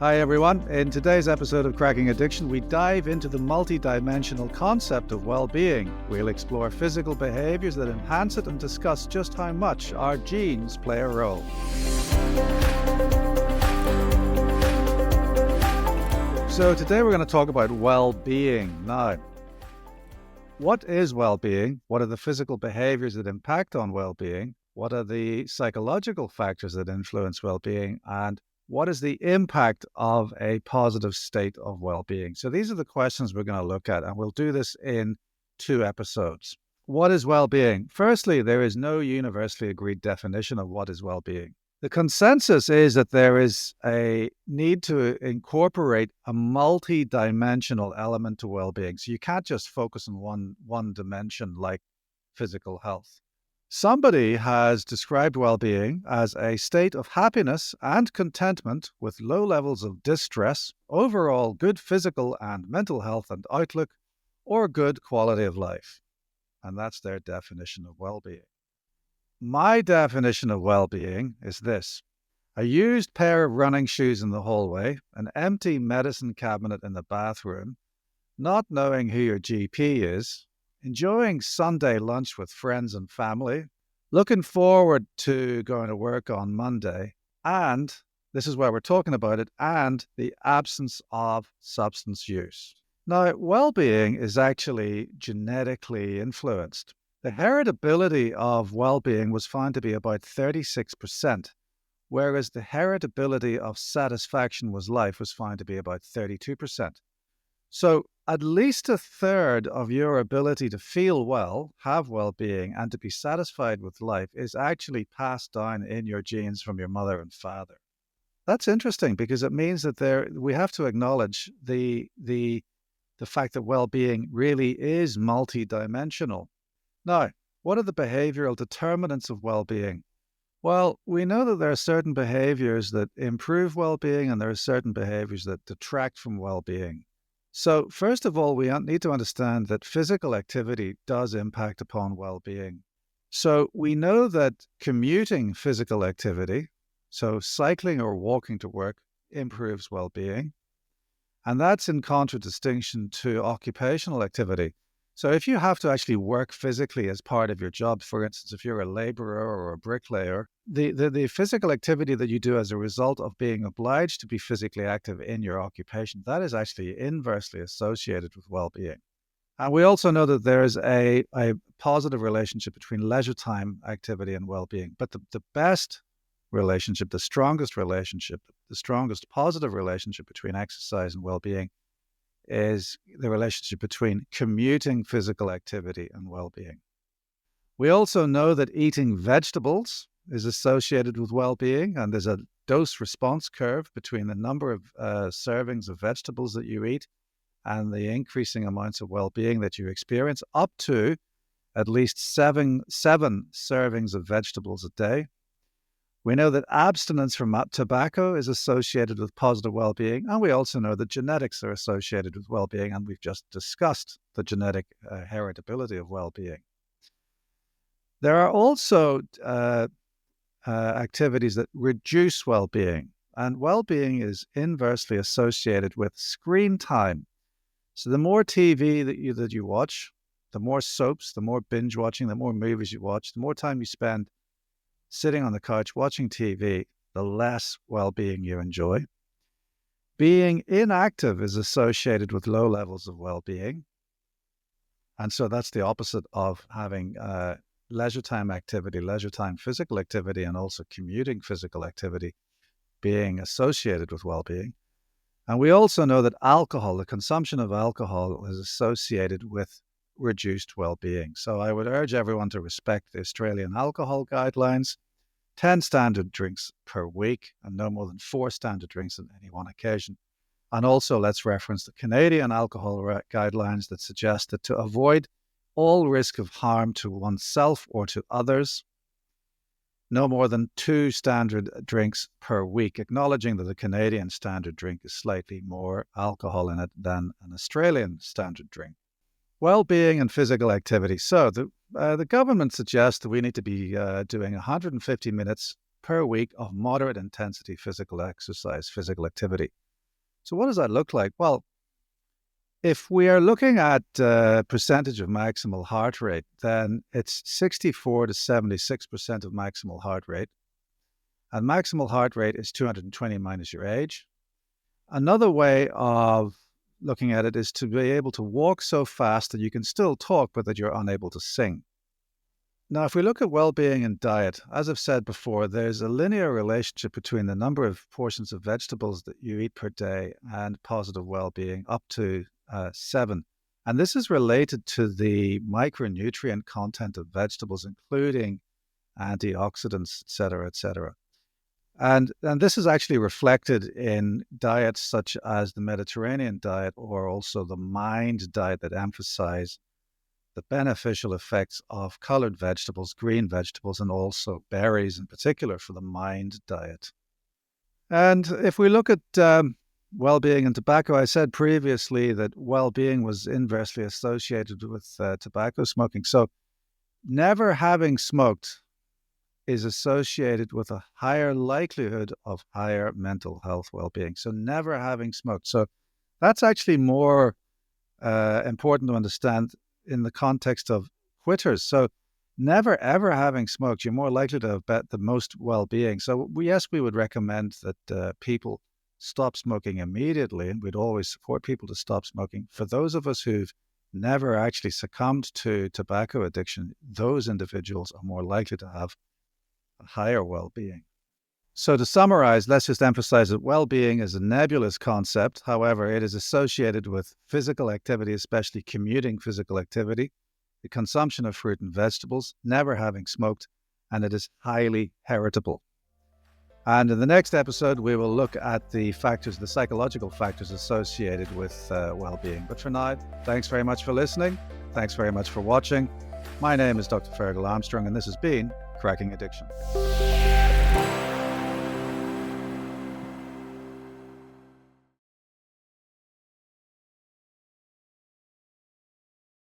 Hi everyone. In today's episode of Cracking Addiction, we dive into the multidimensional concept of well-being. We'll explore physical behaviours that enhance it and discuss just how much our genes play a role. So today we're going to talk about well-being. Now, what is well-being? What are the physical behaviours that impact on well-being? What are the psychological factors that influence well-being? And what is the impact of a positive state of well-being? So these are the questions we're going to look at, and we'll do this in 2 episodes. What is well-being? Firstly, there is no universally agreed definition of what is well-being. The consensus is that there is a need to incorporate a multi-dimensional element to well-being. So you can't just focus on one dimension like physical health. Somebody has described well-being as a state of happiness and contentment with low levels of distress, overall good physical and mental health and outlook, or good quality of life. And that's their definition of well-being. My definition of well-being is this: a used pair of running shoes in the hallway, an empty medicine cabinet in the bathroom, not knowing who your GP is, enjoying Sunday lunch with friends and family, looking forward to going to work on Monday, and, this is why we're talking about it, and the absence of substance use. Now, well-being is actually genetically influenced. The heritability of well-being was found to be about 36%, whereas the heritability of satisfaction with life was found to be about 32%. So at least a third of your ability to feel well, have well-being, and to be satisfied with life is actually passed down in your genes from your mother and father. That's interesting because it means that we have to acknowledge the fact that well-being really is multidimensional. Now, what are the behavioural determinants of well-being? Well, we know that there are certain behaviours that improve well-being and there are certain behaviours that detract from well-being. So first of all, we need to understand that physical activity does impact upon well-being. So we know that commuting physical activity, so cycling or walking to work, improves well-being. And that's in contradistinction to occupational activity. So if you have to actually work physically as part of your job, for instance, if you're a laborer or a bricklayer, the physical activity that you do as a result of being obliged to be physically active in your occupation, that is actually inversely associated with well-being. And we also know that there is a positive relationship between leisure time activity and well-being. But the best relationship, the strongest positive relationship between exercise and well-being is the relationship between commuting physical activity and well-being. We also know that eating vegetables is associated with well-being, and there's a dose-response curve between the number of servings of vegetables that you eat and the increasing amounts of well-being that you experience, up to at least seven servings of vegetables a day. We know that abstinence from tobacco is associated with positive well-being, and we also know that genetics are associated with well-being, and we've just discussed the genetic heritability of well-being. There are also activities that reduce well-being, and well-being is inversely associated with screen time. So the more TV that you watch, the more soaps, the more binge watching, the more movies you watch, the more time you spend sitting on the couch watching TV, the less well-being you enjoy. Being inactive is associated with low levels of well-being. And so that's the opposite of having leisure time activity, leisure time physical activity, and also commuting physical activity being associated with well-being. And we also know that alcohol, the consumption of alcohol, is associated with reduced well-being. So I would urge everyone to respect the Australian alcohol guidelines: 10 standard drinks per week and no more than 4 standard drinks on any one occasion. And also let's reference the Canadian alcohol guidelines that suggest that to avoid all risk of harm to oneself or to others, no more than 2 standard drinks per week, acknowledging that the Canadian standard drink is slightly more alcohol in it than an Australian standard drink. Well-being and physical activity. So the government suggests that we need to be doing 150 minutes per week of moderate intensity physical exercise, physical activity. So what does that look like? Well, if we are looking at percentage of maximal heart rate, then it's 64 to 76% of maximal heart rate. And maximal heart rate is 220 minus your age. Another way of looking at it is to be able to walk so fast that you can still talk, but that you're unable to sing. Now, if we look at well-being and diet, as I've said before, there's a linear relationship between the number of portions of vegetables that you eat per day and positive well-being, up to 7. And this is related to the micronutrient content of vegetables, including antioxidants, et cetera, et cetera. And this is actually reflected in diets such as the Mediterranean diet, or also the MIND diet, that emphasize the beneficial effects of colored vegetables, green vegetables, and also berries in particular for the MIND diet. And if we look at well-being and tobacco, I said previously that well-being was inversely associated with tobacco smoking. So never having smoked is associated with a higher likelihood of higher mental health well-being. So never having smoked. So that's actually more important to understand in the context of quitters. So never ever having smoked, you're more likely to have the most well-being. So yes, we would recommend that people stop smoking immediately, and we'd always support people to stop smoking. For those of us who've never actually succumbed to tobacco addiction, those individuals are more likely to have a higher well-being. So to summarize, let's just emphasize that well-being is a nebulous concept. However, it is associated with physical activity, especially commuting physical activity, the consumption of fruit and vegetables, never having smoked, and it is highly heritable. And in the next episode, we will look at the factors, the psychological factors associated with well-being. But for now, thanks very much for listening. Thanks very much for watching. My name is Dr. Fergal Armstrong, and this has been Cracking Addiction.